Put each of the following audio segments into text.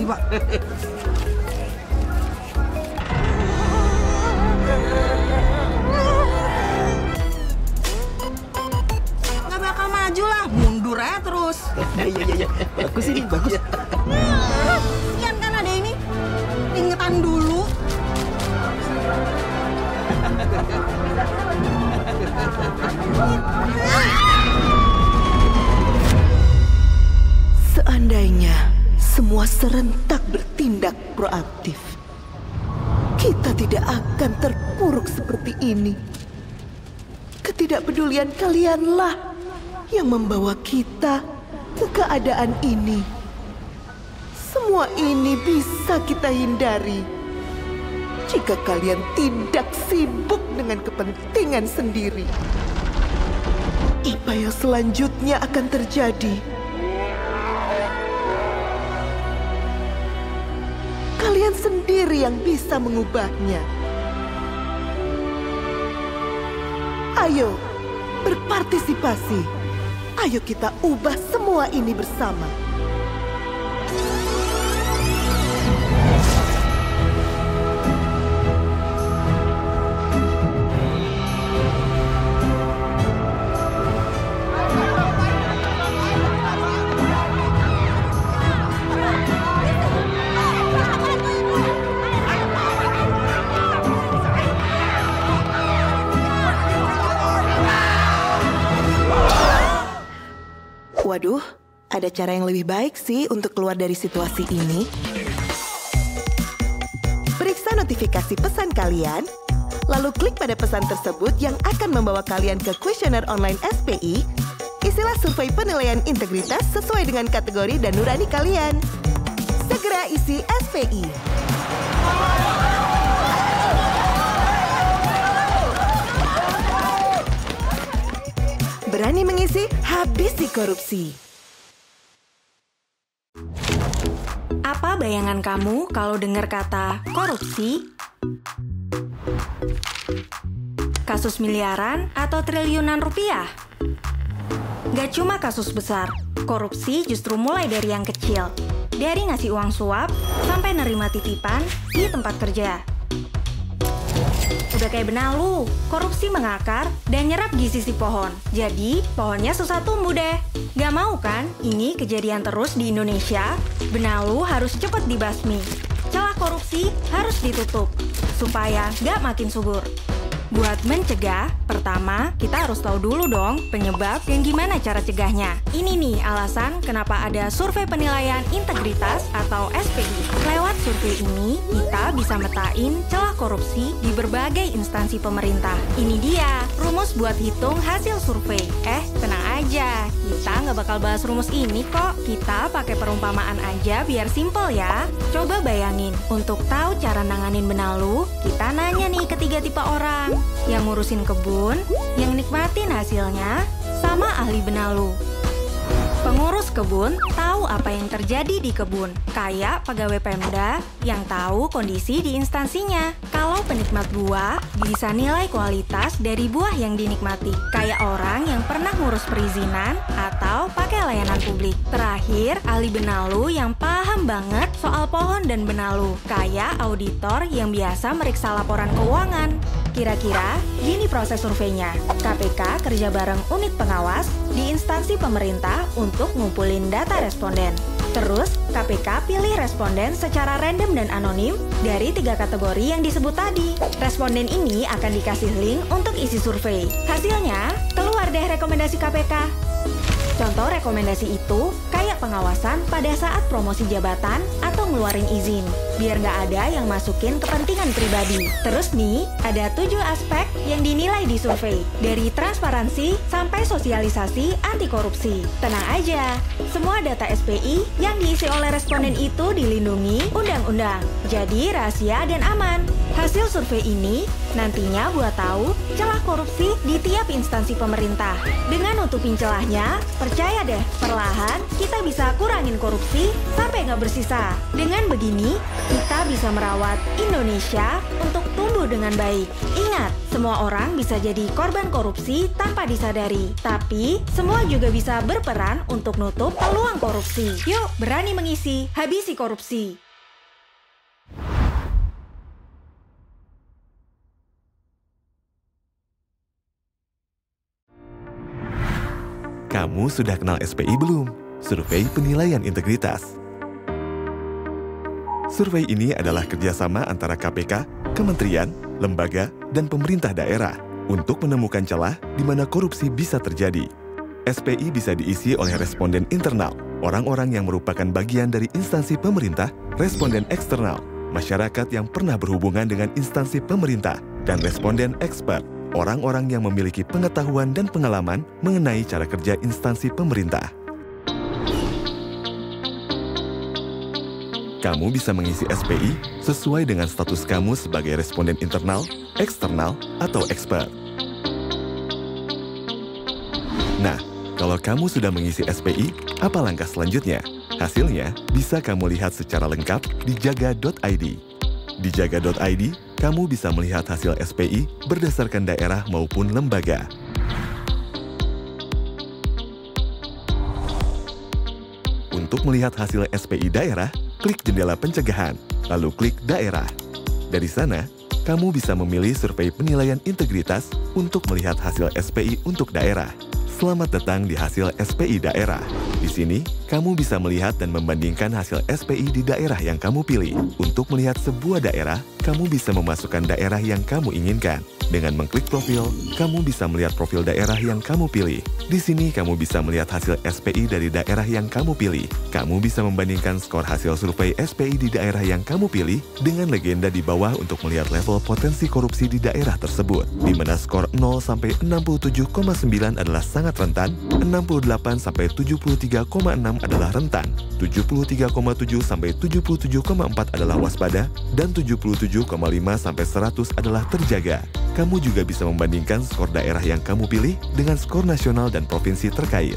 Pak. Nggak bakal maju lah, mundur aja terus. Iya. Bagus ini, bagus. Sekian kan ada ini. Ingetan dulu. Seandainya semua serentak bertindak proaktif, kita tidak akan terpuruk seperti ini. Ketidakpedulian kalianlah yang membawa kita ke keadaan ini. Semua ini bisa kita hindari jika kalian tidak sibuk dengan kepentingan sendiri. Apa yang selanjutnya akan terjadi? Kalian sendiri yang bisa mengubahnya. Ayo, berpartisipasi. Ayo kita ubah semua ini bersama. Waduh, ada cara yang lebih baik sih untuk keluar dari situasi ini. Periksa notifikasi pesan kalian, lalu klik pada pesan tersebut yang akan membawa kalian ke kuesioner online SPI. Isilah survei penilaian integritas sesuai dengan kategori dan nurani kalian. Segera isi SPI. Berani mengisi, habisi korupsi. Apa bayangan kamu kalau dengar kata korupsi? Kasus miliaran atau triliunan rupiah? Gak cuma kasus besar, korupsi justru mulai dari yang kecil. Dari ngasih uang suap sampai nerima titipan di tempat kerja. Udah kayak benalu, korupsi mengakar dan nyerap gizi si pohon. Jadi, pohonnya susah tumbuh deh. Gak mau kan ini kejadian terus di Indonesia? Benalu harus cepat dibasmi. Celah korupsi harus ditutup, supaya gak makin subur. Buat mencegah, pertama kita harus tahu dulu dong penyebab dan gimana cara cegahnya. Ini nih alasan kenapa ada survei penilaian integritas atau SPI. Lewat survei ini, kita bisa metain celah korupsi di berbagai instansi pemerintah. Ini dia, rumus buat hitung hasil survei. Tenang aja, kita nggak bakal bahas rumus ini kok. Kita pakai perumpamaan aja biar simple ya. Coba bayangin, untuk tahu cara nanganin benalu, kita nanya nih ke 3 tipe orang. Yang ngurusin kebun, yang nikmatin hasilnya, sama ahli benalu. Pengurus kebun tahu apa yang terjadi di kebun, kayak pegawai Pemda yang tahu kondisi di instansinya. Kalau penikmat buah bisa nilai kualitas dari buah yang dinikmati, kayak orang yang pernah ngurus perizinan atau pakai layanan publik. Terakhir, ahli benalu yang paham banget soal pohon dan benalu, kayak auditor yang biasa meriksa laporan keuangan. Kira-kira gini proses surveinya. KPK kerja bareng unit pengawas di instansi pemerintah untuk ngumpulin data responden. Terus, KPK pilih responden secara random dan anonim dari 3 kategori yang disebut tadi. Responden ini akan dikasih link untuk isi survei. Hasilnya, keluar deh rekomendasi KPK. Contoh rekomendasi itu kayak pengawasan pada saat promosi jabatan atau ngeluarin izin, biar nggak ada yang masukin kepentingan pribadi. Terus nih, ada 7 aspek yang dinilai di survei, dari transparansi sampai sosialisasi anti korupsi. Tenang aja, semua data SPI yang diisi oleh responden itu dilindungi undang-undang, jadi rahasia dan aman. Hasil survei ini nantinya buat tahu celah korupsi di tiap instansi pemerintah. Dengan nutupin celahnya, percaya deh, perlahan kita bisa kurangin korupsi sampai nggak bersisa. Dengan begini, kita bisa merawat Indonesia untuk tumbuh dulu dengan baik. Ingat, semua orang bisa jadi korban korupsi tanpa disadari. Tapi, semua juga bisa berperan untuk nutup peluang korupsi. Yuk, berani mengisi, habisi korupsi. Kamu sudah kenal SPI belum? Survei Penilaian Integritas. Survei ini adalah kerjasama antara KPK, kementerian, lembaga, dan pemerintah daerah untuk menemukan celah di mana korupsi bisa terjadi. SPI bisa diisi oleh responden internal, orang-orang yang merupakan bagian dari instansi pemerintah, responden eksternal, masyarakat yang pernah berhubungan dengan instansi pemerintah, dan responden expert, orang-orang yang memiliki pengetahuan dan pengalaman mengenai cara kerja instansi pemerintah. Kamu bisa mengisi SPI sesuai dengan status kamu sebagai responden internal, eksternal, atau expert. Nah, kalau kamu sudah mengisi SPI, apa langkah selanjutnya? Hasilnya bisa kamu lihat secara lengkap di jaga.id. Di jaga.id, kamu bisa melihat hasil SPI berdasarkan daerah maupun lembaga. Untuk melihat hasil SPI daerah, klik jendela pencegahan, lalu klik daerah. Dari sana, kamu bisa memilih survei penilaian integritas untuk melihat hasil SPI untuk daerah. Selamat datang di hasil SPI daerah. Di sini, kamu bisa melihat dan membandingkan hasil SPI di daerah yang kamu pilih. Untuk melihat sebuah daerah, kamu bisa memasukkan daerah yang kamu inginkan. Dengan mengklik profil, kamu bisa melihat profil daerah yang kamu pilih. Di sini, kamu bisa melihat hasil SPI dari daerah yang kamu pilih. Kamu bisa membandingkan skor hasil survei SPI di daerah yang kamu pilih dengan legenda di bawah untuk melihat level potensi korupsi di daerah tersebut, di mana skor 0 sampai 67,9 adalah sangat rentan, 68 sampai 73,6 adalah rentan, 73,7 sampai 77,4 adalah waspada, dan 77,5 sampai 100 adalah terjaga. Kamu juga bisa membandingkan skor daerah yang kamu pilih dengan skor nasional dan provinsi terkait.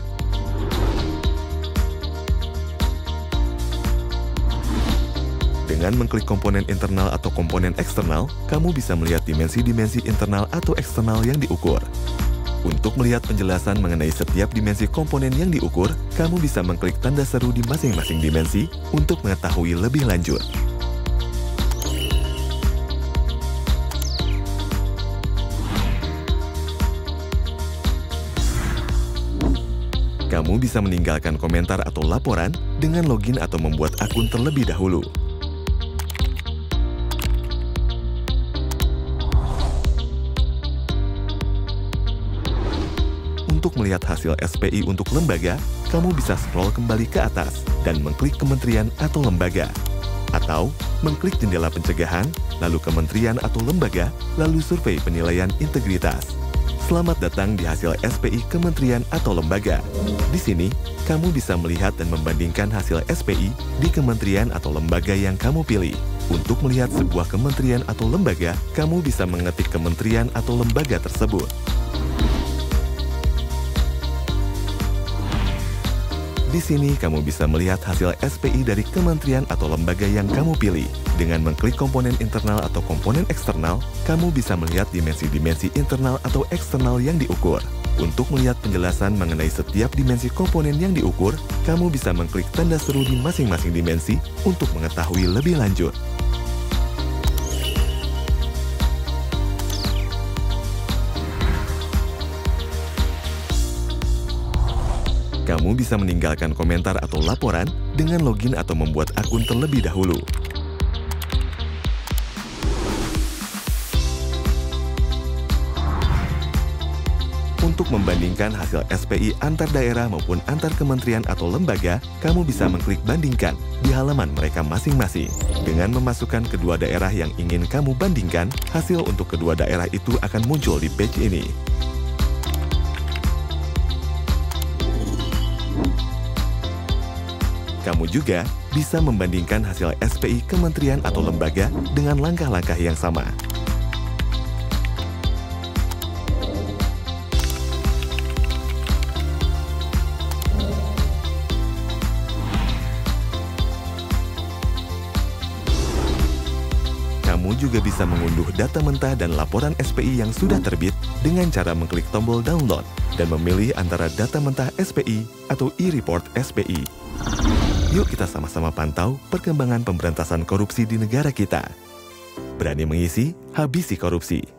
Dengan mengklik komponen internal atau komponen eksternal, kamu bisa melihat dimensi-dimensi internal atau eksternal yang diukur. Untuk melihat penjelasan mengenai setiap dimensi komponen yang diukur, kamu bisa mengklik tanda seru di masing-masing dimensi untuk mengetahui lebih lanjut. Kamu bisa meninggalkan komentar atau laporan dengan login atau membuat akun terlebih dahulu. Untuk melihat hasil SPI untuk lembaga, kamu bisa scroll kembali ke atas dan mengklik kementerian atau lembaga. Atau mengklik jendela pencegahan, lalu kementerian atau lembaga, lalu survei penilaian integritas. Selamat datang di hasil SPI kementerian atau lembaga. Di sini, kamu bisa melihat dan membandingkan hasil SPI di kementerian atau lembaga yang kamu pilih. Untuk melihat sebuah kementerian atau lembaga, kamu bisa mengetik kementerian atau lembaga tersebut. Di sini, kamu bisa melihat hasil SPI dari kementerian atau lembaga yang kamu pilih. Dengan mengklik komponen internal atau komponen eksternal, kamu bisa melihat dimensi-dimensi internal atau eksternal yang diukur. Untuk melihat penjelasan mengenai setiap dimensi komponen yang diukur, kamu bisa mengklik tanda seru di masing-masing dimensi untuk mengetahui lebih lanjut. Kamu bisa meninggalkan komentar atau laporan dengan login atau membuat akun terlebih dahulu. Untuk membandingkan hasil SPI antar daerah maupun antar kementerian atau lembaga, kamu bisa mengklik bandingkan di halaman mereka masing-masing. Dengan memasukkan kedua daerah yang ingin kamu bandingkan, hasil untuk kedua daerah itu akan muncul di page ini. Kamu juga bisa membandingkan hasil SPI kementerian atau lembaga dengan langkah-langkah yang sama. Kamu Kamu juga bisa mengunduh data mentah dan laporan SPI yang sudah terbit dengan cara mengklik tombol download dan memilih antara data mentah SPI atau e-report SPI. Yuk kita sama-sama pantau perkembangan pemberantasan korupsi di negara kita. Berani mengisi, habisi korupsi.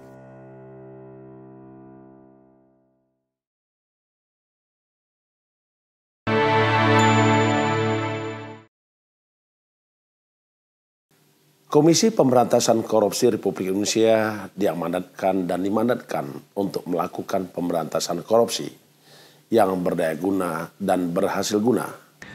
Komisi Pemberantasan Korupsi Republik Indonesia diamanatkan dan dimandatkan untuk melakukan pemberantasan korupsi yang berdaya guna dan berhasil guna.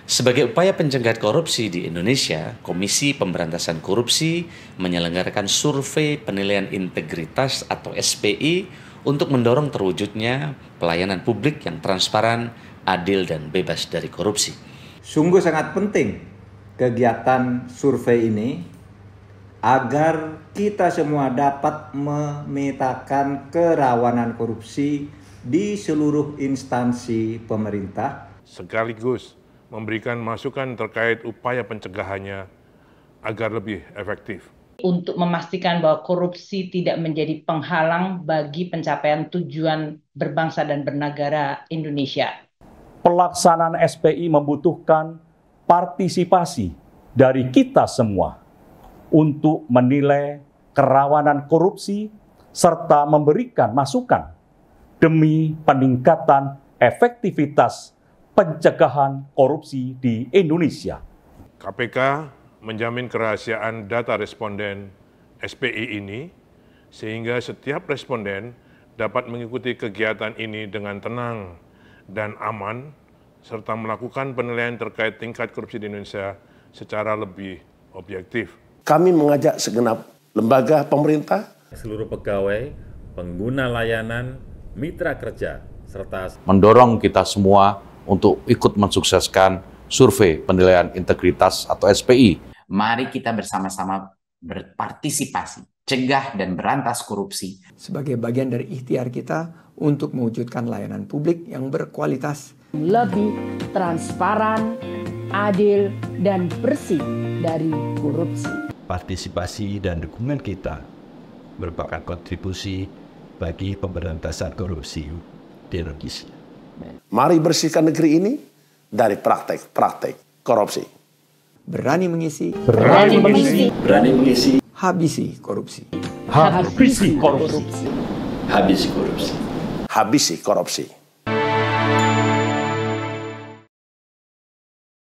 Sebagai upaya pencegahan korupsi di Indonesia, Komisi Pemberantasan Korupsi menyelenggarakan survei penilaian integritas atau SPI untuk mendorong terwujudnya pelayanan publik yang transparan, adil, dan bebas dari korupsi. Sungguh sangat penting kegiatan survei ini agar kita semua dapat memetakan kerawanan korupsi di seluruh instansi pemerintah, sekaligus memberikan masukan terkait upaya pencegahannya agar lebih efektif. Untuk memastikan bahwa korupsi tidak menjadi penghalang bagi pencapaian tujuan berbangsa dan bernegara Indonesia. Pelaksanaan SPI membutuhkan partisipasi dari kita semua untuk menilai kerawanan korupsi serta memberikan masukan demi peningkatan efektivitas pencegahan korupsi di Indonesia. KPK menjamin kerahasiaan data responden SPI ini sehingga setiap responden dapat mengikuti kegiatan ini dengan tenang dan aman serta melakukan penilaian terkait tingkat korupsi di Indonesia secara lebih objektif. Kami mengajak segenap lembaga pemerintah, seluruh pegawai, pengguna layanan, mitra kerja, serta mendorong kita semua untuk ikut mensukseskan survei penilaian integritas atau SPI. Mari kita bersama-sama berpartisipasi, cegah dan berantas korupsi. Sebagai bagian dari ikhtiar kita untuk mewujudkan layanan publik yang berkualitas, lebih transparan, adil, dan bersih dari korupsi. Partisipasi dan dukungan kita merupakan kontribusi bagi pemberantasan korupsi di Indonesia. Mari bersihkan negeri ini dari praktek-praktek korupsi. Berani mengisi, berani mengisi, berani mengisi, habisi korupsi. Habisi korupsi. Habisi korupsi. Habisi korupsi.